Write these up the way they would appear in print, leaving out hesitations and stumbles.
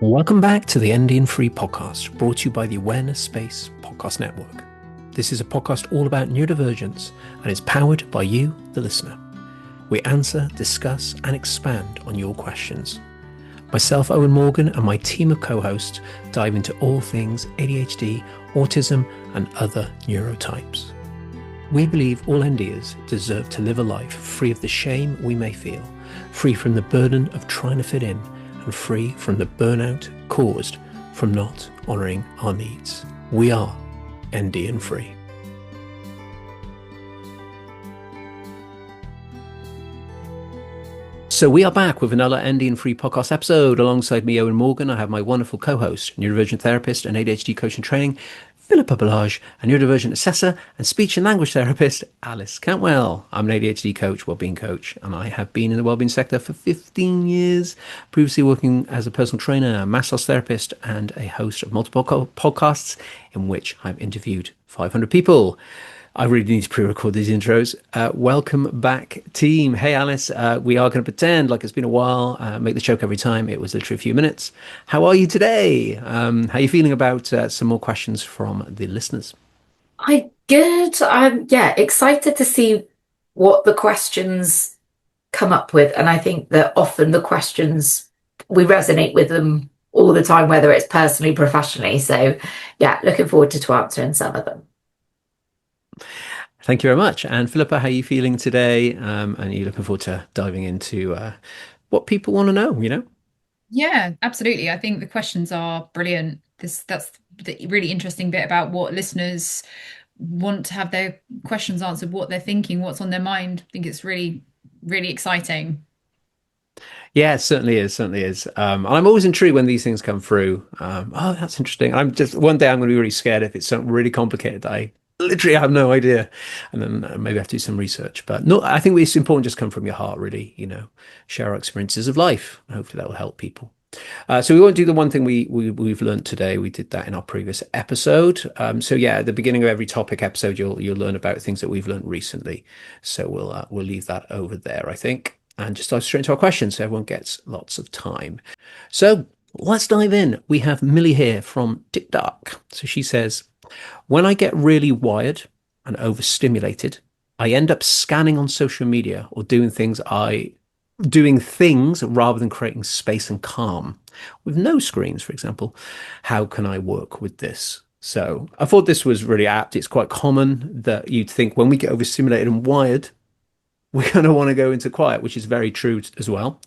Welcome back to the ND Free podcast, brought to you by the Awareness Space Podcast Network. This is a podcast all about neurodivergence and is powered by you, the listener. We answer, discuss, and expand on your questions. Myself, Owen Morgan, and my team of co-hosts dive into all things ADHD, autism, and other neurotypes. We believe all NDers deserve to live a life free of the shame we may feel, free from the burden of trying to fit in, and free from the burnout caused from not honouring our needs. We are ND and free. So we are back with another ND and free podcast episode. Alongside me, Owen Morgan, I have my wonderful co-host, neurodivergent therapist and ADHD coach and training, Philippa Balazs, a neurodivergent assessor and speech and language therapist, Alice Cantwell. I'm an ADHD coach, wellbeing coach, and I have been in the wellbeing sector for 15 years, previously working as a personal trainer, a massage therapist, and a host of multiple podcasts in which I've interviewed 500 people. I really need to pre-record these intros. Welcome back, team. Hey, Alice. We are going to pretend like it's been a while. Make the joke every time. It was literally a few minutes. How are you today? How are you feeling about some more questions from the listeners? I'm good. I'm excited to see what the questions come up with. And I think that often the questions, we resonate with them all the time, whether it's personally, professionally. So yeah, looking forward to answering some of them. Thank you very much. And Philippa, how are you feeling today? And are you looking forward to diving into what people want to know, you know? Yeah, absolutely. I think the questions are brilliant. That's the really interesting bit about what listeners want to have their questions answered, what they're thinking, what's on their mind. I think it's really, really exciting. Yeah, it certainly is. Certainly is. And I'm always intrigued when these things come through. Oh, that's interesting. One day I'm going to be really scared if it's something really complicated that I literally have no idea. And then maybe I have to do some research. But no, I think it's important just come from your heart, really, share our experiences of life. Hopefully that will help people. So we won't do the one thing we've learned today. We did that in our previous episode. So yeah, at the beginning of every topic episode, you'll learn about things that we've learned recently. So we'll leave that over there, I think, and just dive straight into our questions so everyone gets lots of time. So let's dive in. We have Millie here from TikTok. So she says, when I get really wired and overstimulated, I end up scanning on social media or doing things rather than creating space and calm. With no screens, for example, how can I work with this? So I thought this was really apt. It's quite common that you'd think when we get overstimulated and wired, we're going to want to go into quiet, which is very true as well,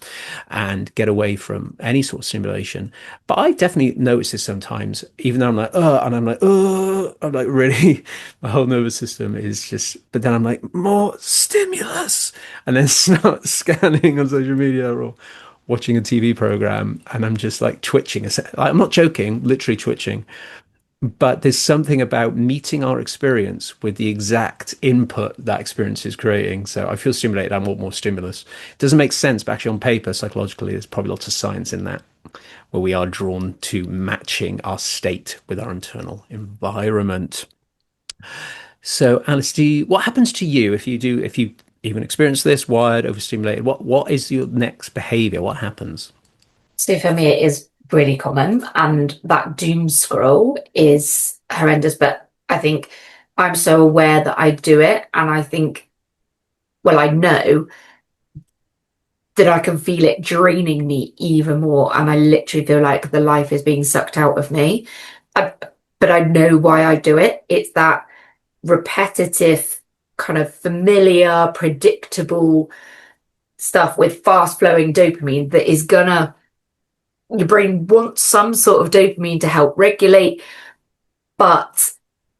and get away from any sort of stimulation. But I definitely notice this sometimes, even though I'm like, and I'm like, really, my whole nervous system is just, but then I'm like, more stimulus, and then start scanning on social media or watching a TV program, and I'm just like twitching. I'm not joking, literally twitching. But there's something about meeting our experience with the exact input that experience is creating. So I feel stimulated. I want more stimulus. It doesn't make sense, but actually on paper, psychologically, there's probably lots of science in that, where we are drawn to matching our state with our internal environment. So Alice, what happens to you if you even experience this, wired, overstimulated? What is your next behavior? What happens? So for me, it is really common, and that doom scroll is horrendous, but I think I'm so aware that I do it, and I think, well, I know that I can feel it draining me even more, and I literally feel like the life is being sucked out of me. But I know why I do it. It's that repetitive, kind of familiar, predictable stuff with fast flowing dopamine that is gonna, your brain wants some sort of dopamine to help regulate, but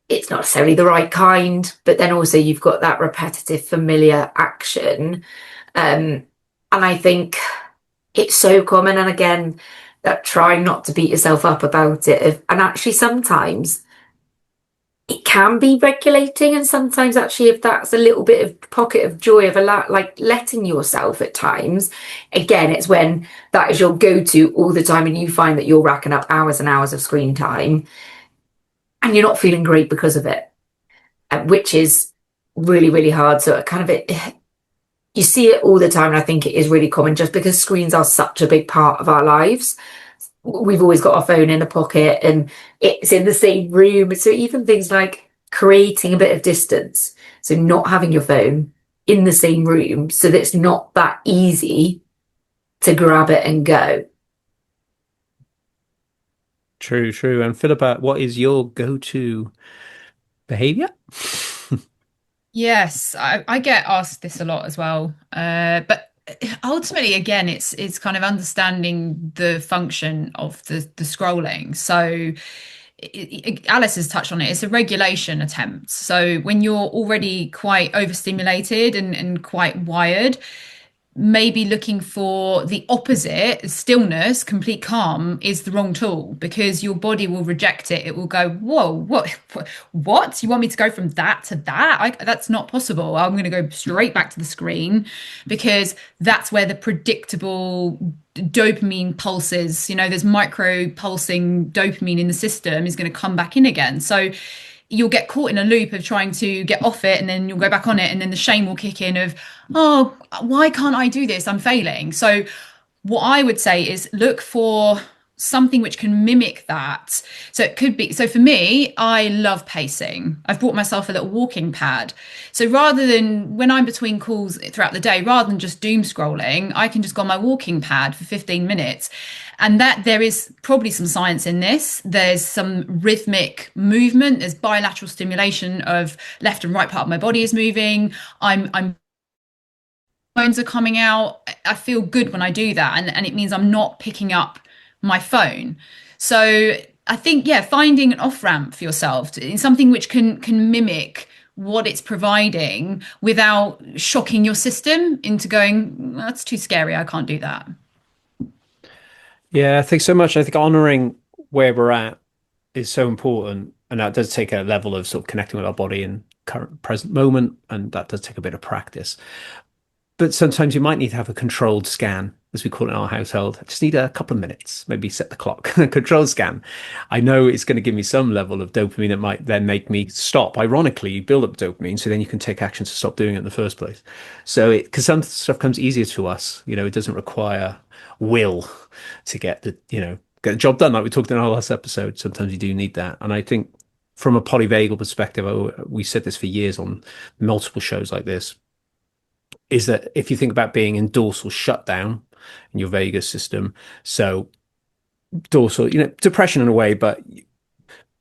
it's not necessarily the right kind. But then also you've got that repetitive, familiar action. And I think it's so common. And again, that trying not to beat yourself up about it. And actually sometimes it can be regulating, and sometimes actually if that's a little bit of pocket of joy of like letting yourself at times, again, it's when that is your go-to all the time and you find that you're racking up hours and hours of screen time and you're not feeling great because of it, which is really, really hard. So you see it all the time, and I think it is really common just because screens are such a big part of our lives. we've always got our phone in a pocket and it's in the same room. So even things like creating a bit of distance, so not having your phone in the same room so that it's not that easy to grab it and go. True, true. And Philippa, what is your go-to behavior? Yes, I get asked this a lot as well. But ultimately, again, it's kind of understanding the function of the scrolling. So Alice has touched on it. It's a regulation attempt. So when you're already quite overstimulated and quite wired, maybe looking for the opposite, stillness, complete calm, is the wrong tool because your body will reject it. It will go, whoa, what? You want me to go from that to that? That's not possible. I'm going to go straight back to the screen because that's where the predictable dopamine pulses, there's micro pulsing dopamine in the system is going to come back in again. So you'll get caught in a loop of trying to get off it and then you'll go back on it and then the shame will kick in of, oh, why can't I do this? I'm failing. So what I would say is look for something which can mimic that. So it could be, so for me, I love pacing. I've bought myself a little walking pad. So rather than when I'm between calls throughout the day, rather than just doom scrolling, I can just go on my walking pad for 15 minutes. And that there is probably some science in this. There's some rhythmic movement. There's bilateral stimulation of left and right part of my body is moving. I'm phones are coming out. I feel good when I do that. And it means I'm not picking up my phone. So I think, yeah, finding an off ramp for yourself in something which can mimic what it's providing without shocking your system into going, that's too scary. I can't do that. Yeah, thanks so much. I think honoring where we're at is so important. And that does take a level of sort of connecting with our body in current present moment. And that does take a bit of practice. But sometimes you might need to have a controlled scan, as we call it in our household. I just need a couple of minutes, maybe set the clock, a controlled scan. I know it's going to give me some level of dopamine that might then make me stop. Ironically, you build up dopamine, so then you can take action to stop doing it in the first place. So because some stuff comes easier to us, it doesn't require will to get the job done. Like we talked in our last episode, sometimes you do need that. And I think from a polyvagal perspective, we said this for years on multiple shows like this, is that if you think about being in dorsal shutdown in your vagus system, so dorsal, depression in a way, but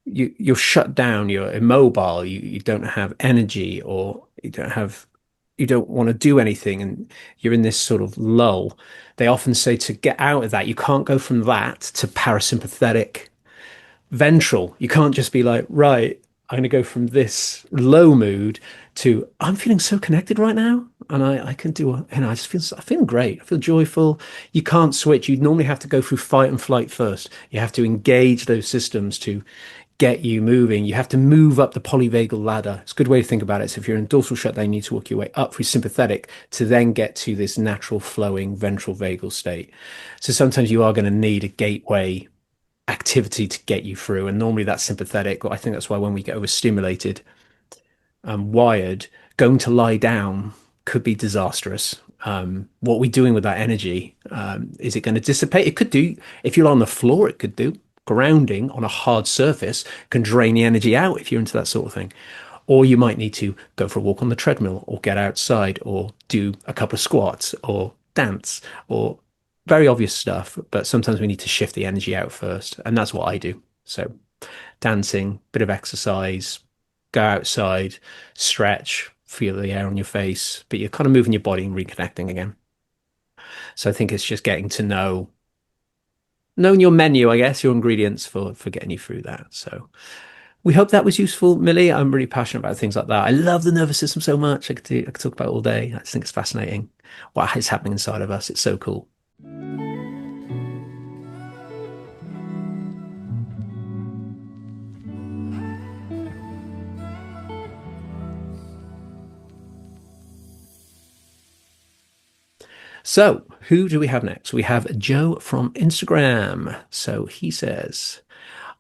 you're shut down, you're immobile, you don't have energy, or you don't want to do anything, and you're in this sort of lull. They often say to get out of that, you can't go from that to parasympathetic ventral. You can't just be like, right, I'm going to go from this low mood to I'm feeling so connected right now, and I can do, I just I'm feeling great. I feel joyful. You can't switch. You normally have to go through fight and flight first. You have to engage those systems to get you moving. You have to move up the polyvagal ladder. It's a good way to think about it. So if you're in dorsal shutdown, you need to work your way up through sympathetic to then get to this natural flowing ventral vagal state. So sometimes you are going to need a gateway activity to get you through. And normally that's sympathetic. I think that's why when we get overstimulated and wired, going to lie down could be disastrous. What are we doing with that energy? Is it going to dissipate? It could do. If you're on the floor, it could do. Grounding on a hard surface can drain the energy out if you're into that sort of thing. Or you might need to go for a walk on the treadmill or get outside or do a couple of squats or dance or very obvious stuff. But sometimes we need to shift the energy out first. And that's what I do. So dancing, bit of exercise, go outside, stretch, feel the air on your face, but you're kind of moving your body and reconnecting again. So I think it's just getting to knowing your menu, I guess, your ingredients for getting you through that. So we hope that was useful, Millie. I'm really passionate about things like that. I love the nervous system so much. I could talk about it all day. I just think it's fascinating what is happening inside of us. It's so cool. So, who do we have next? We have Joe from Instagram. So he says,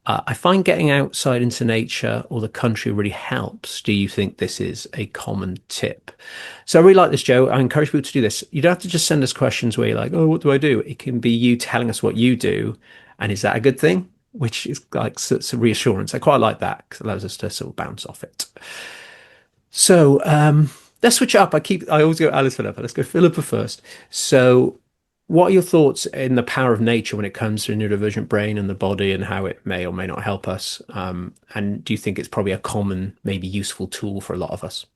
I find getting outside into nature or the country really helps. Do you think this is a common tip? So I really like this, Joe. I encourage people to do this. You don't have to just send us questions where you're like, oh, what do I do? It can be you telling us what you do And is that a good thing? Which is like it's a reassurance. I quite like that because it allows us to sort of bounce off it. So let's switch it up. I always go Alice Philippa. Let's go Philippa first. So what are your thoughts in the power of nature when it comes to a neurodivergent brain and the body and how it may or may not help us? And do you think it's probably a common, maybe useful tool for a lot of us?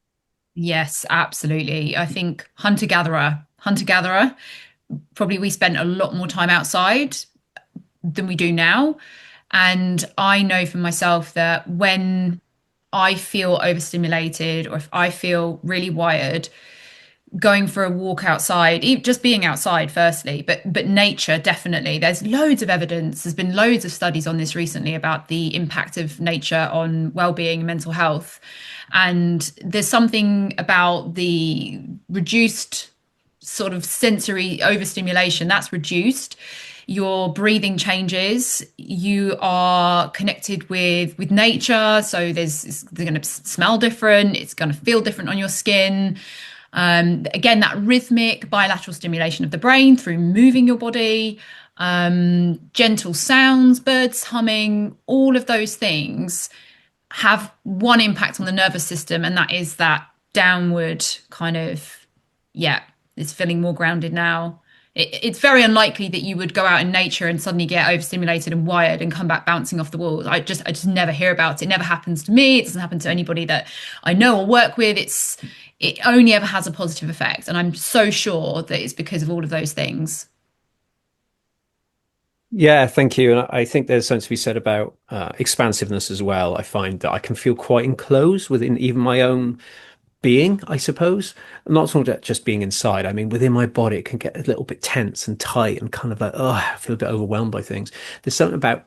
Yes, absolutely. I think hunter-gatherer, probably we spent a lot more time outside than we do now. And I know for myself that when I feel overstimulated or if I feel really wired, going for a walk outside, just being outside firstly, but nature, definitely. There's loads of evidence. There's been loads of studies on this recently about the impact of nature on well-being and mental health. And there's something about the reduced sort of sensory overstimulation that's reduced. Your breathing changes, you are connected with nature, so they're going to smell different, it's going to feel different on your skin. Again, that rhythmic bilateral stimulation of the brain through moving your body, gentle sounds, birds humming, all of those things have one impact on the nervous system, and that is that downward kind of, it's feeling more grounded now. It's very unlikely that you would go out in nature and suddenly get overstimulated and wired and come back bouncing off the walls. I just never hear about it. It never happens to me. It doesn't happen to anybody that I know or work with. It only ever has a positive effect. And I'm so sure that it's because of all of those things. Yeah, thank you. And I think there's something to be said about expansiveness as well. I find that I can feel quite enclosed within even my own being, I suppose. I'm not talking about just being inside. I mean, within my body, it can get a little bit tense and tight and kind of like, oh, I feel a bit overwhelmed by things. There's something about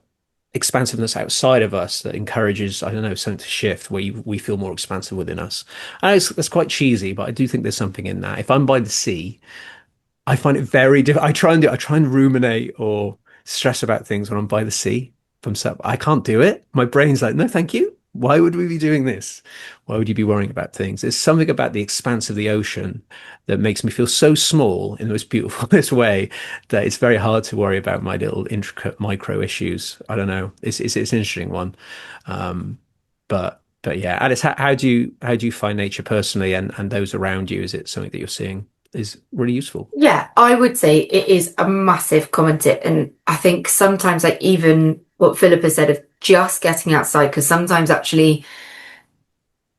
expansiveness outside of us that encourages, I don't know, something to shift where we feel more expansive within us. And that's quite cheesy, but I do think there's something in that. If I'm by the sea, I find it very difficult. I try and ruminate or stress about things when I'm by the sea. I can't do it. My brain's like, no, thank you. Why would we be doing this? Why would you be worrying about things? There's something about the expanse of the ocean that makes me feel so small in the most beautiful way that it's very hard to worry about my little intricate micro issues. I don't know. It's an interesting one. But yeah, Alice, how do you find nature personally and those around you? Is it something that you're seeing is really useful? Yeah, I would say it is a massive common tip. And I think sometimes, like even what Philippa said of just getting outside, because sometimes actually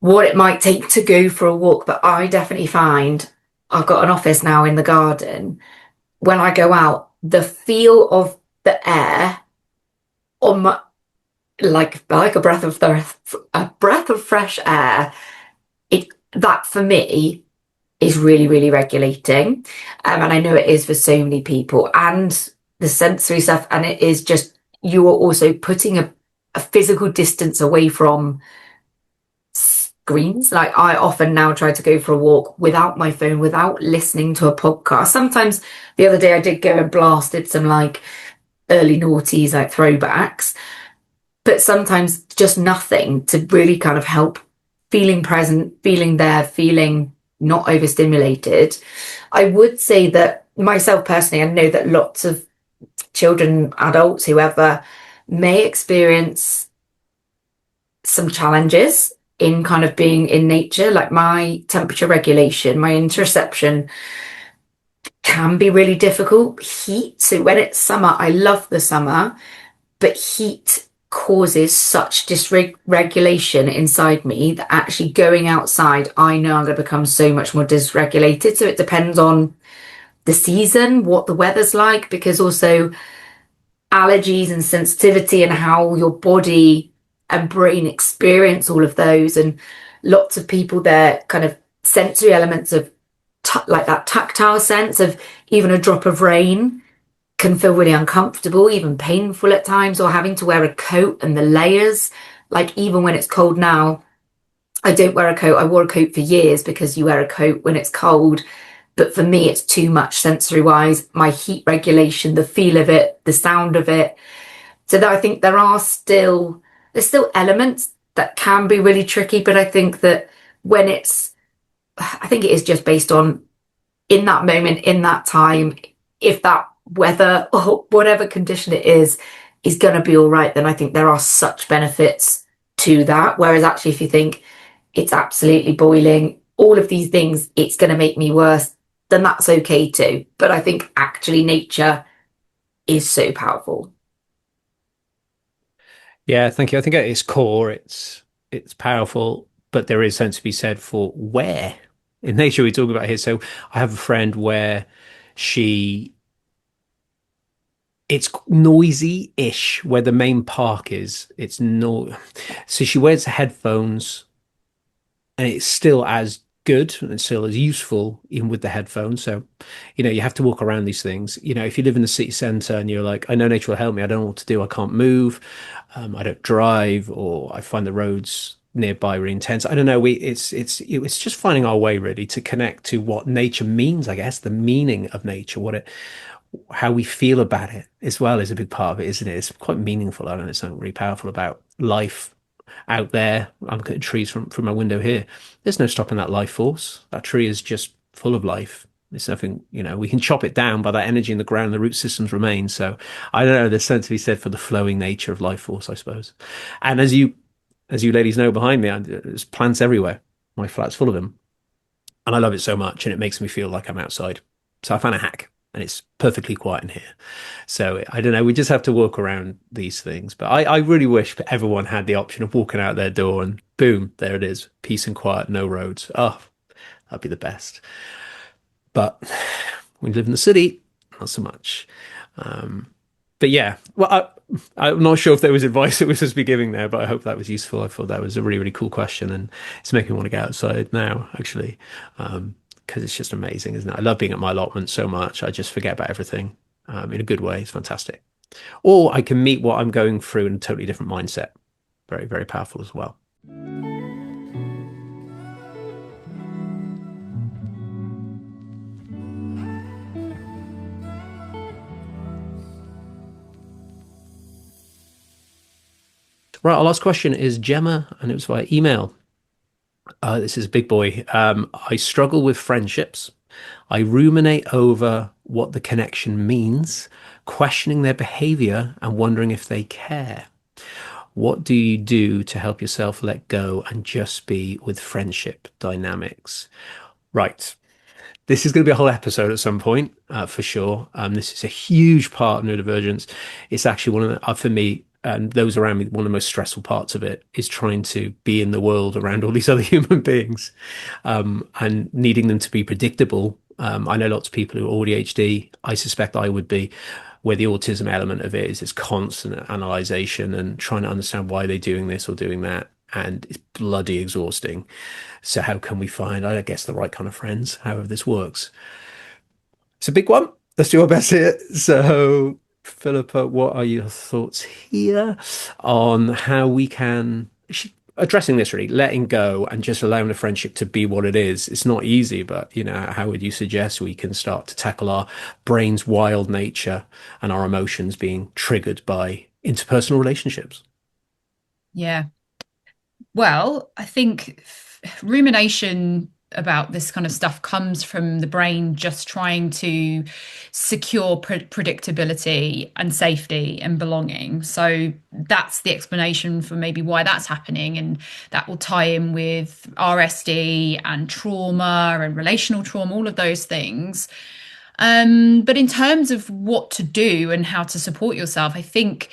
what it might take to go for a walk, but I definitely find I've got an office now in the garden. When I go out, the feel of the air on my, like a breath of fresh air, that for me is really, really regulating. And I know it is for so many people, and the sensory stuff. And it is just, you are also putting a physical distance away from screens. Like I often now try to go for a walk without my phone, without listening to a podcast. Sometimes the other day I did go and blasted some like early noughties, like throwbacks, but sometimes just nothing to really kind of help feeling present, feeling there, feeling not overstimulated. I would say that myself personally, I know that lots of children, adults, whoever, may experience some challenges in kind of being in nature. Like my temperature regulation, my interoception can be really difficult. Heat, so when it's summer, I love the summer, but heat causes such dysregulation inside me that actually going outside, I know I'm going to become so much more dysregulated. So it depends on the season, what the weather's like, because also allergies and sensitivity and how your body and brain experience all of those. And lots of people, their kind of sensory elements of like that tactile sense of even a drop of rain can feel really uncomfortable, even painful at times, or having to wear a coat and the layers. Like even when it's cold now, I don't wear a coat. I wore a coat for years because you wear a coat when it's cold. But for me, it's too much sensory wise, my heat regulation, the feel of it, the sound of it. So that I think there's still elements that can be really tricky. But I think that I think it is just based on in that moment, in that time, if that weather or whatever condition it is is going to be all right, then I think there are such benefits to that. Whereas actually, if you think it's absolutely boiling, all of these things, it's going to make me worse, then that's okay too. But I think actually nature is so powerful. Yeah, thank you. I think at its core, it's powerful, but there is something to be said for where in nature we talk about here. So I have a friend where she it's noisy-ish where the main park is. It's no, so she wears headphones and it's still as good and it's still as useful even with the headphones. So, you have to walk around these things. If you live in the city centre and you're like, I know nature will help me, I don't know what to do, I can't move, I don't drive, or I find the roads nearby really intense. I don't know. It's just finding our way really to connect to what nature means, I guess, the meaning of nature, how we feel about it as well is a big part of it, isn't it? It's quite meaningful. I don't know, it's something really powerful about life out there. I'm looking at trees from my window here. There's no stopping that life force. That tree is just full of life. There's nothing, we can chop it down, but that energy in the ground, the root systems remain. So I don't know, there's something to be said for the flowing nature of life force, I suppose. And as you ladies know behind me, there's plants everywhere. My flat's full of them. And I love it so much, and it makes me feel like I'm outside. So I found a hack, and it's perfectly quiet in here. So I don't know. We just have to walk around these things. But I really wish everyone had the option of walking out their door and boom, there it is. Peace and quiet, no roads. Oh, that'd be the best. But when you live in the city, not so much. But yeah, well, I'm not sure if there was advice that was supposed to be giving there, but I hope that was useful. I thought that was a really, really cool question, and it's making me want to get outside now, actually, because it's just amazing, isn't it? I love being at my allotment so much. I just forget about everything in a good way. It's fantastic. Or I can meet what I'm going through in a totally different mindset. Very, very powerful as well. Right, our last question is Gemma, and it was via email. This is a big boy. I struggle with friendships. I ruminate over what the connection means, questioning their behavior and wondering if they care. What do you do to help yourself let go and just be with friendship dynamics? Right. This is going to be a whole episode at some point, for sure. This is a huge part of neurodivergence. It's actually one of the, for me and those around me, one of the most stressful parts of it is trying to be in the world around all these other human beings, and needing them to be predictable. I know lots of people who are ADHD. I suspect I would be, where the autism element of it is this constant analyzation and trying to understand why they're doing this or doing that. And it's bloody exhausting. So how can we find, I guess, the right kind of friends, however this works? It's a big one. Let's do our best here. So, Philippa, what are your thoughts here on how we can, addressing this really, letting go and just allowing the friendship to be what it is? It's not easy, but how would you suggest we can start to tackle our brain's wild nature and our emotions being triggered by interpersonal relationships? Yeah. Well, I think rumination about this kind of stuff comes from the brain just trying to secure predictability and safety and belonging. So that's the explanation for maybe why that's happening. And that will tie in with RSD and trauma and relational trauma, all of those things. But in terms of what to do and how to support yourself, I think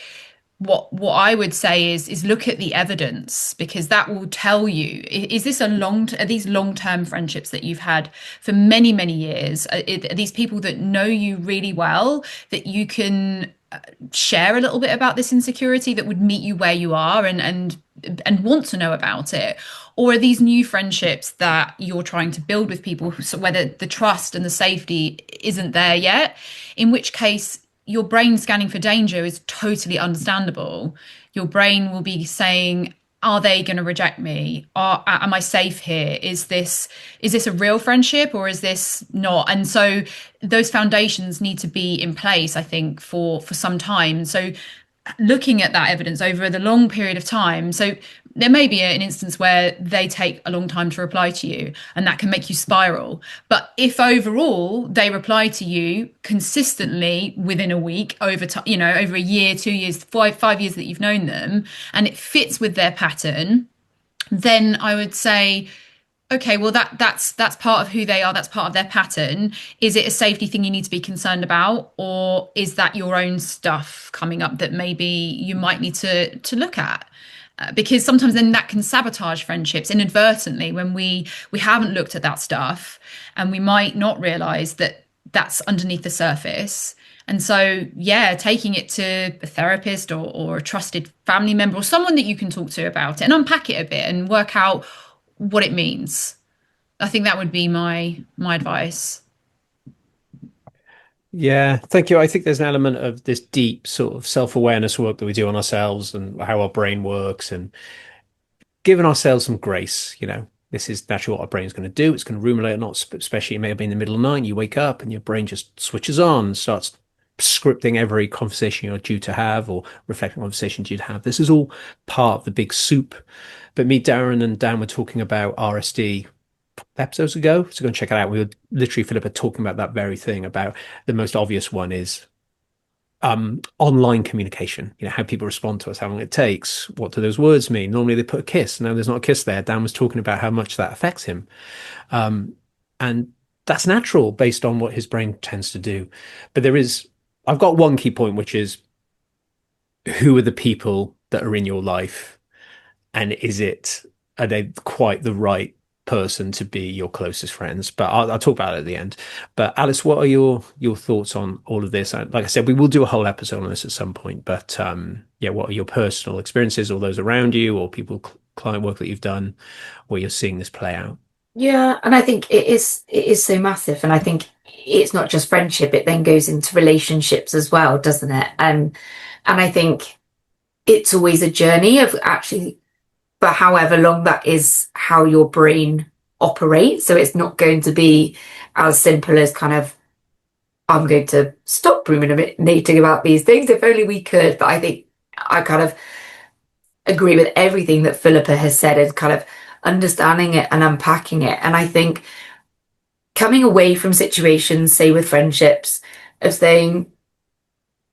what I would say is look at the evidence, because that will tell you, is this are these long-term friendships that you've had for many, many years? Are these people that know you really well, that you can share a little bit about this insecurity, that would meet you where you are and want to know about it? Or are these new friendships that you're trying to build with people where the trust and the safety isn't there yet? In which case, your brain scanning for danger is totally understandable. Your brain will be saying, are they going to reject me? Am I safe here? Is this a real friendship or is this not? And so those foundations need to be in place, I think, for some time. So looking at that evidence over the long period of time. So there may be an instance where they take a long time to reply to you, and that can make you spiral. But if overall they reply to you consistently within a week, over time, over a year, 2 years, 5 years that you've known them, and it fits with their pattern, then I would say, okay, well that's part of who they are, that's part of their pattern. Is it a safety thing you need to be concerned about, or is that your own stuff coming up that maybe you might need to look at? Because sometimes then that can sabotage friendships inadvertently when we haven't looked at that stuff, and we might not realize that that's underneath the surface. And so, yeah, taking it to a therapist or a trusted family member or someone that you can talk to about it and unpack it a bit and work out what it means. I think that would be my advice. Yeah, thank you. I think there's an element of this deep sort of self-awareness work that we do on ourselves and how our brain works, and giving ourselves some grace. This is naturally what our brain's going to do. It's going to ruminate, not especially it may be in the middle of the night, and you wake up and your brain just switches on and starts scripting every conversation you're due to have or reflecting conversations you'd have. This is all part of the big soup. But me, Darren, and Dan were talking about RSD episodes ago, so go and check it out. We were literally, Philippa, talking about that very thing. About the most obvious one is online communication, how people respond to us, how long it takes, what do those words mean. Normally they put a kiss, now there's not a kiss there. Dan was talking about how much that affects him, and that's natural based on what his brain tends to do. But I've got one key point, which is, who are the people that are in your life, and are they quite the right person to be your closest friends? But I'll talk about it at the end. But Alice, what are your thoughts on all of this? Like I said, we will do a whole episode on this at some point. But what are your personal experiences, or those around you, or client work that you've done, where you're seeing this play out? Yeah, and I think it is so massive, and I think it's not just friendship; it then goes into relationships as well, doesn't it? And I think it's always a journey of actually, for however long that is, how your brain operates. So it's not going to be as simple as kind of, I'm going to stop ruminating about these things. If only we could. But I think I kind of agree with everything that Philippa has said, and kind of understanding it and unpacking it. And I think coming away from situations, say with friendships, of saying,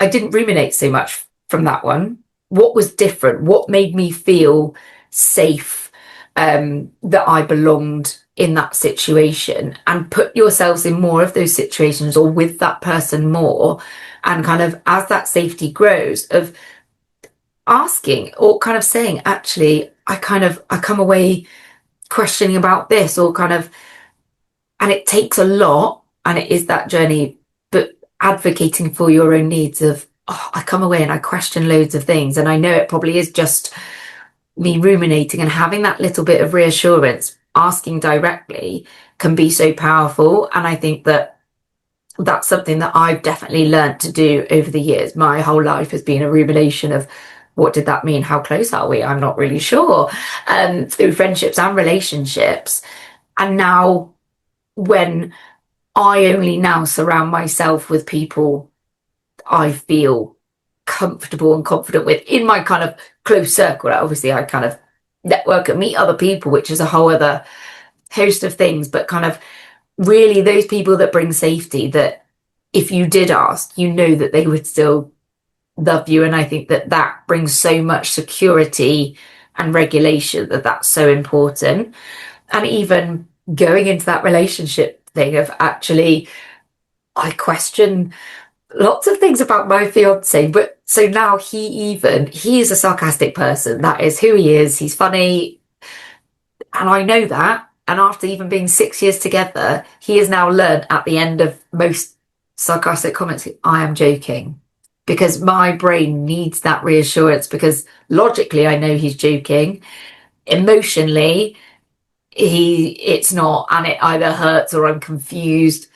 I didn't ruminate so much from that one. What was different? What made me feel safe, that I belonged in that situation? And put yourselves in more of those situations, or with that person more, and kind of, as that safety grows, of asking or kind of saying, actually, I come away questioning about this, or kind of, and it takes a lot, and it is that journey, but advocating for your own needs of, I come away and I question loads of things, and I know it probably is just me ruminating, and having that little bit of reassurance, asking directly, can be so powerful. And I think that that's something that I've definitely learned to do over the years. My whole life has been a rumination of, what did that mean? How close are we? I'm not really sure. Through friendships and relationships. And now, when I only now surround myself with people I feel comfortable and confident with in my kind of close circle. Obviously, I kind of network and meet other people, which is a whole other host of things, but kind of really those people that bring safety, that if you did ask, that they would still love you. And I think that brings so much security and regulation, that's so important. And even going into that relationship thing of, actually, I question lots of things about my fiance, but so now he is a sarcastic person. That is who he is. He's funny, and I know that. And after even being 6 years together, he has now learned, at the end of most sarcastic comments, I am joking, because my brain needs that reassurance, because logically I know he's joking. Emotionally, it's not, and it either hurts or I'm confused.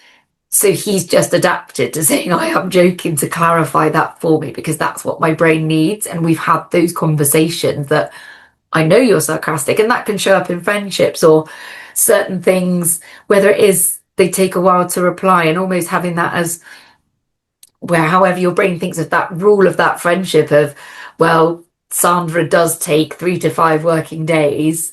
So he's just adapted to saying, I am joking, to clarify that for me, because that's what my brain needs. And we've had those conversations that, I know you're sarcastic, and that can show up in friendships or certain things, whether it is they take a while to reply, and almost having that as, where however your brain thinks of that rule of that friendship of, well, Sandra does take 3 to 5 working days,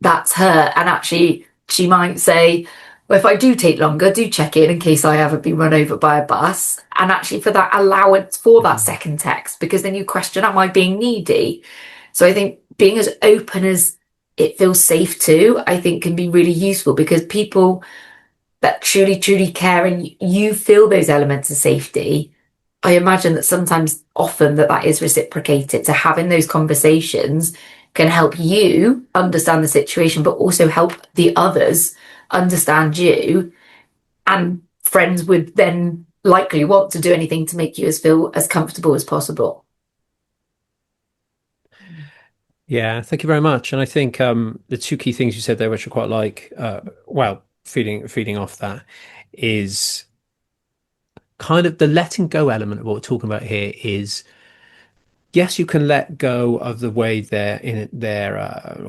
that's her. And actually, she might say, well, if I do take longer, do check in case I haven't been run over by a bus. And actually, for that allowance for that Mhm. second text, because then you question, am I being needy? So I think being as open as it feels safe to, I think can be really useful because people that truly, truly care and you feel those elements of safety. I imagine that sometimes, often, that is reciprocated. So having those conversations can help you understand the situation, but also help the others understand you. And friends would then likely want to do anything to make you feel as comfortable as possible. Yeah, thank you very much. And I think the two key things you said there, which I quite like, well, feeding off that, is kind of the letting go element of what we're talking about here is yes, you can let go of the way their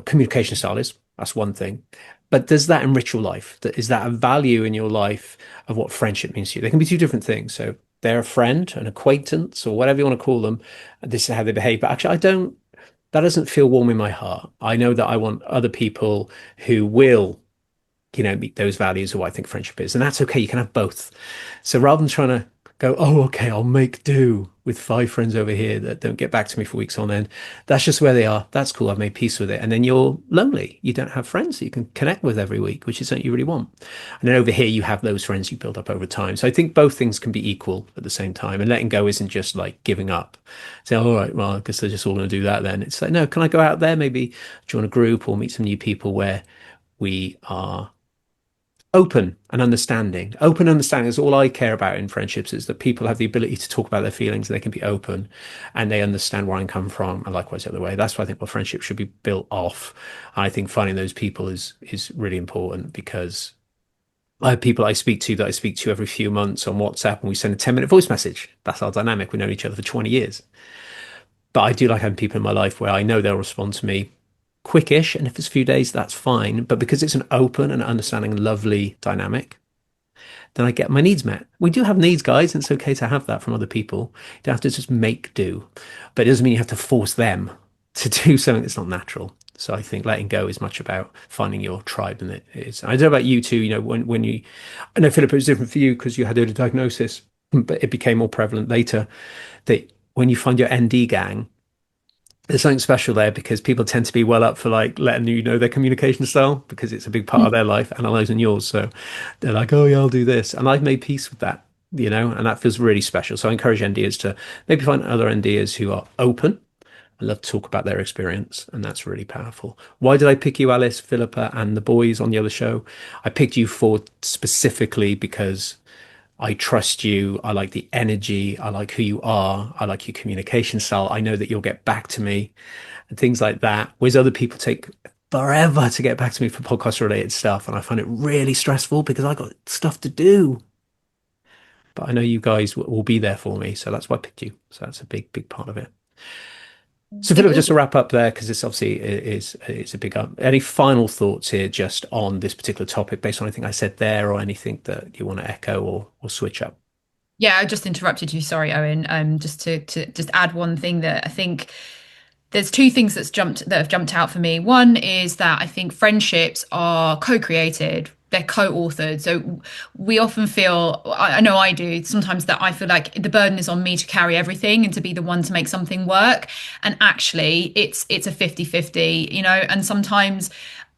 communication style is. That's one thing. But does that enrich your life? Is that a value in your life of what friendship means to you? They can be two different things. So they're a friend, an acquaintance, or whatever you want to call them. This is how they behave. But actually, I don't. That doesn't feel warm in my heart. I know that I want other people who will, meet those values of what I think friendship is. And that's okay. You can have both. So rather than trying to go, oh, okay, I'll make do with 5 friends over here that don't get back to me for weeks on end. That's just where they are. That's cool. I've made peace with it. And then you're lonely. You don't have friends that you can connect with every week, which is something you really want. And then over here, you have those friends you build up over time. So I think both things can be equal at the same time. And letting go isn't just like giving up. Say, all right, well, I guess they're just all going to do that then. It's like, no, can I go out there, maybe join a group or meet some new people where we are open and understanding. Open understanding is all I care about in friendships is that people have the ability to talk about their feelings and they can be open and they understand where I'm coming from and likewise the other way. That's why I think what friendship should be built off. I think finding those people is really important because I have people I speak to that I speak to every few months on WhatsApp and we send a 10-minute voice message. That's our dynamic. We've known each other for 20 years. But I do like having people in my life where I know they'll respond to me quickish, and if it's a few days, that's fine. But because it's an open and understanding, lovely dynamic, then I get my needs met. We do have needs, guys, and it's okay to have that from other people. You don't have to just make do, but it doesn't mean you have to force them to do something that's not natural. So I think letting go is much about finding your tribe than it is. I don't know about you too. When you, I know Philippa, it was different for you because you had early diagnosis, but it became more prevalent later. That when you find your ND gang, there's something special there because people tend to be well up for like letting you know their communication style because it's a big part of their life, analyzing yours. So they're like, oh yeah, I'll do this. And I've made peace with that, and that feels really special. So I encourage NDers to maybe find other NDers who are open and love to talk about their experience. And that's really powerful. Why did I pick you, Alice, Philippa, and the boys on the other show? I picked you for specifically because I trust you. I like the energy. I like who you are. I like your communication style. I know that you'll get back to me and things like that. Whereas other people take forever to get back to me for podcast related stuff. And I find it really stressful because I got stuff to do. But I know you guys will be there for me. So that's why I picked you. So that's a big, big part of it. So, It Philip, just to also, wrap up there, because this obviously is a big up. Any final thoughts here just on this particular topic based on anything I said there or anything that you want to echo or switch up? yeah, I just interrupted you. Sorry, Owen. Just to just add one thing that I think there's two things that have jumped out for me. One is that I think friendships are co-created. They're co-authored. So we often feel, I know I do sometimes, that I feel like the burden is on me to carry everything and to be the one to make something work. And actually it's a 50-50, and sometimes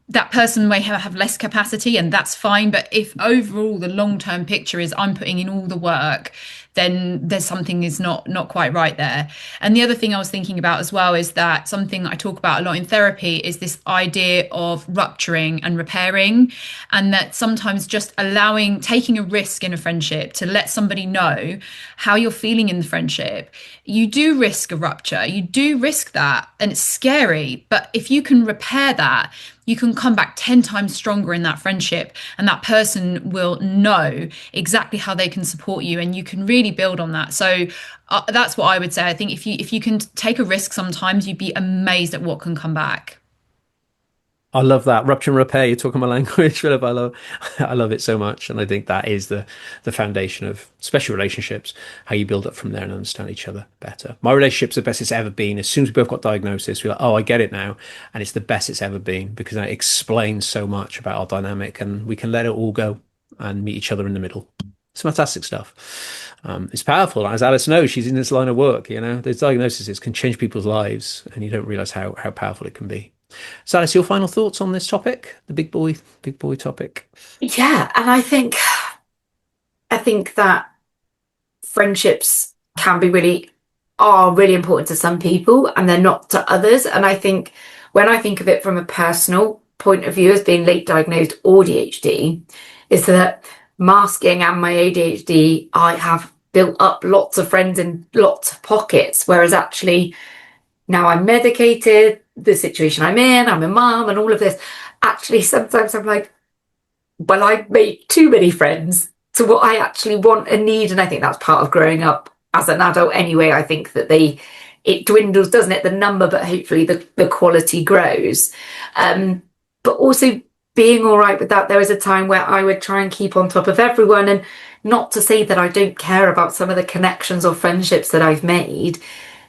that person may have less capacity and that's fine. But if overall the long-term picture is I'm putting in all the work, then there's something is not quite right there. And the other thing I was thinking about as well is that something that I talk about a lot in therapy is this idea of rupturing and repairing, and that sometimes just taking a risk in a friendship to let somebody know how you're feeling in the friendship. You do risk a rupture, you do risk that, and it's scary. But if you can repair that, you can come back 10 times stronger in that friendship, and that person will know exactly how they can support you, and you can really build on that. So that's what I would say. I think if you can take a risk, sometimes you'd be amazed at what can come back. I love that. Rupture and repair. You're talking my language, Philip. I love it so much. And I think that is the foundation of special relationships, how you build up from there and understand each other better. My relationship's the best it's ever been. As soon as we both got diagnosis, we're like, oh, I get it now. And it's the best it's ever been because it explains so much about our dynamic and we can let it all go and meet each other in the middle. It's fantastic stuff. It's powerful. As Alice knows, she's in this line of work, those diagnoses can change people's lives and you don't realize how powerful it can be. So, Alice, your final thoughts on this topic, the big boy topic? Yeah, and I think that friendships are really important to some people and they're not to others. And I think when I think of it from a personal point of view as being late diagnosed or ADHD, is that masking and my ADHD, I have built up lots of friends in lots of pockets, whereas actually now I'm medicated, the situation I'm in, I'm a mum and all of this. Actually, sometimes I'm like, well, I made too many friends to what I actually want and need. And I think that's part of growing up as an adult anyway. I think that it dwindles, doesn't it? The number, but hopefully the quality grows. But also being all right with that. There was a time where I would try and keep on top of everyone, and not to say that I don't care about some of the connections or friendships that I've made,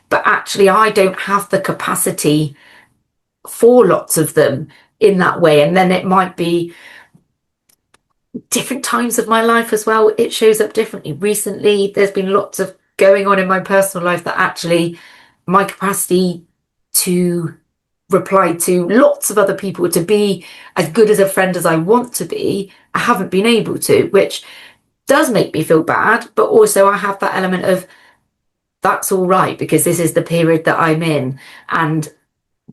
but actually I don't have the capacity for lots of them in that way. And then it might be different times of my life as well. It shows up differently. Recently, there's been lots of going on in my personal life that actually my capacity to reply to lots of other people, to be as good as a friend as I want to be, I haven't been able to, which does make me feel bad. But also I have that element of that's all right because this is the period that I'm in. And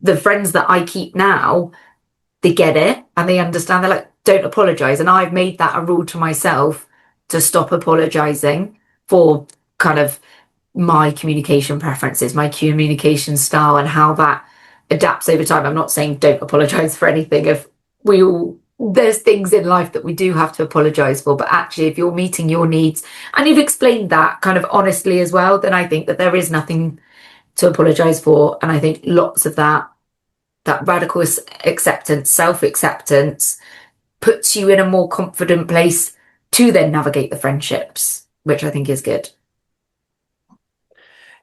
the friends that I keep now, they get it and they understand. They're like, don't apologize. And I've made that a rule to myself to stop apologizing for kind of my communication preferences, my communication style, and how that adapts over time. I'm not saying don't apologize for anything. If there's things in life that we do have to apologize for, but actually if you're meeting your needs and you've explained that kind of honestly as well, then I think that there is nothing to apologize for. And I think lots of that radical acceptance, self-acceptance puts you in a more confident place to then navigate the friendships, which I think is good.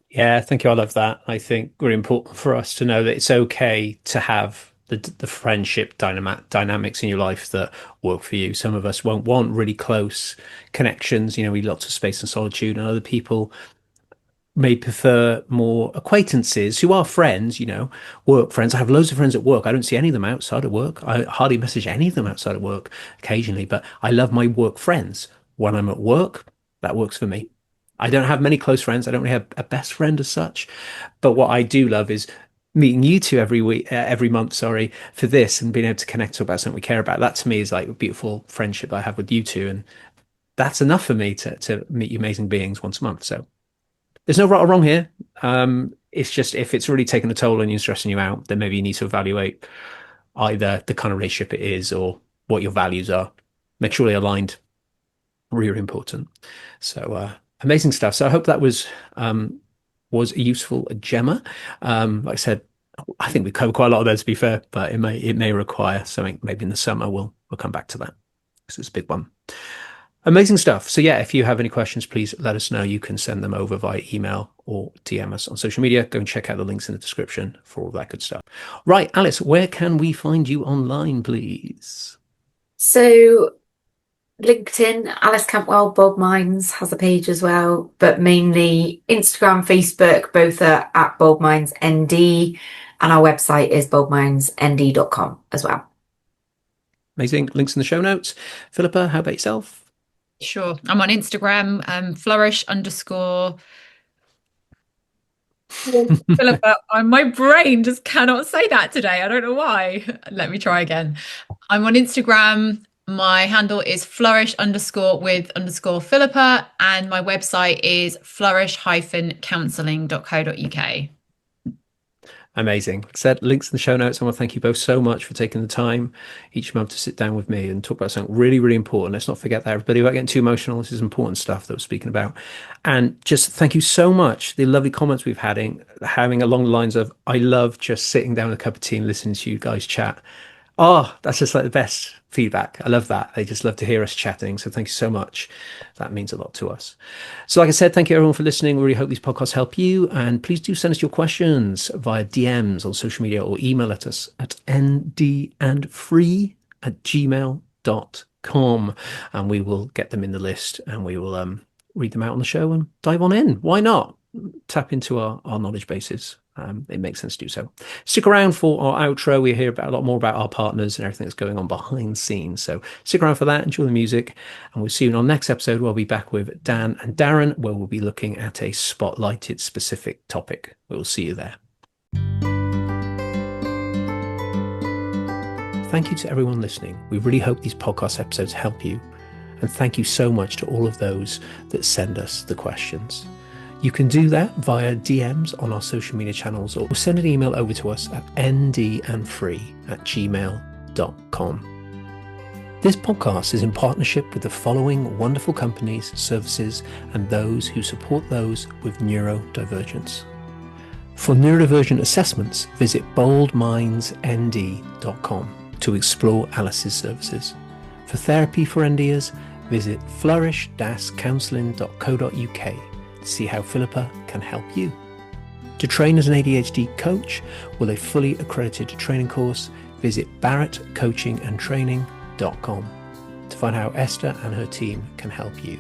Yeah, thank you. I love that. I think really important for us to know that it's okay to have the friendship dynamics in your life that work for you. Some of us won't want really close connections. We need lots of space and solitude, and other people may prefer more acquaintances who are friends, work friends. I have loads of friends at work. I don't see any of them outside of work. I hardly message any of them outside of work occasionally, but I love my work friends. When I'm at work, that works for me. I don't have many close friends. I don't really have a best friend as such. But what I do love is meeting you two every month, sorry, for this and being able to connect about something we care about. That to me is like a beautiful friendship I have with you two. And that's enough for me to meet you amazing beings once a month. So there's no right or wrong here. It's just if it's really taking a toll on you and stressing you out, then maybe you need to evaluate either the kind of relationship it is or what your values are. Make sure they're aligned. Really important. So amazing stuff. So I hope that was a useful Gemma. Like I said, I think we covered quite a lot of those to be fair, but it may require something maybe in the summer. We'll come back to that because it's a big one. Amazing stuff. So yeah, if you have any questions, please let us know. You can send them over via email or DM us on social media. Go and check out the links in the description for all that good stuff. Right, Alice, where can we find you online, please? So LinkedIn, Alice Cantwell Balazs has a page as well, but mainly Instagram, Facebook, both are at BaldMindsND, and our website is baldmindsnd.com as well. Amazing. Links in the show notes. Philippa, how about yourself? Sure. I'm on Instagram, flourish_. Philippa, my brain just cannot say that today. I don't know why. Let me try again. I'm on Instagram. My handle is flourish_with_Philippa, and my website is flourish-counselling.co.uk. Amazing. Like I said, links in the show notes. I want to thank you both so much for taking the time each month to sit down with me and talk about something really, really important. Let's not forget that, everybody. Without getting too emotional, this is important stuff that we're speaking about. And just thank you so much. The lovely comments we've having along the lines of, I love just sitting down with a cup of tea and listening to you guys chat. Oh, that's just like the best feedback. I love that. They just love to hear us chatting. So thank you so much. That means a lot to us. So like I said, thank you everyone for listening. We really hope these podcasts help you. And please do send us your questions via DMs on social media or email at us at ndandfree@gmail.com. And we will get them in the list and we will read them out on the show and dive on in. Why not? Tap into our knowledge bases. It makes sense to do so. Stick around for our outro. We hear about a lot more about our partners and everything that's going on behind the scenes. So stick around for that. Enjoy the music. And we'll see you in our next episode where we'll be back with Dan and Darren, where we'll be looking at a spotlighted specific topic. We will see you there. Thank you to everyone listening. We really hope these podcast episodes help you. And thank you so much to all of those that send us the questions. You can do that via DMs on our social media channels or send an email over to us at ndandfree@gmail.com. This podcast is in partnership with the following wonderful companies, services, and those who support those with neurodivergence. For neurodivergent assessments, visit boldmindsnd.com to explore Alice's services. For therapy for NDers, visit flourish-counselling.co.uk to see how Philippa can help you. To train as an ADHD coach with a fully accredited training course, visit barrettcoachingandtraining.com to find out how Esther and her team can help you.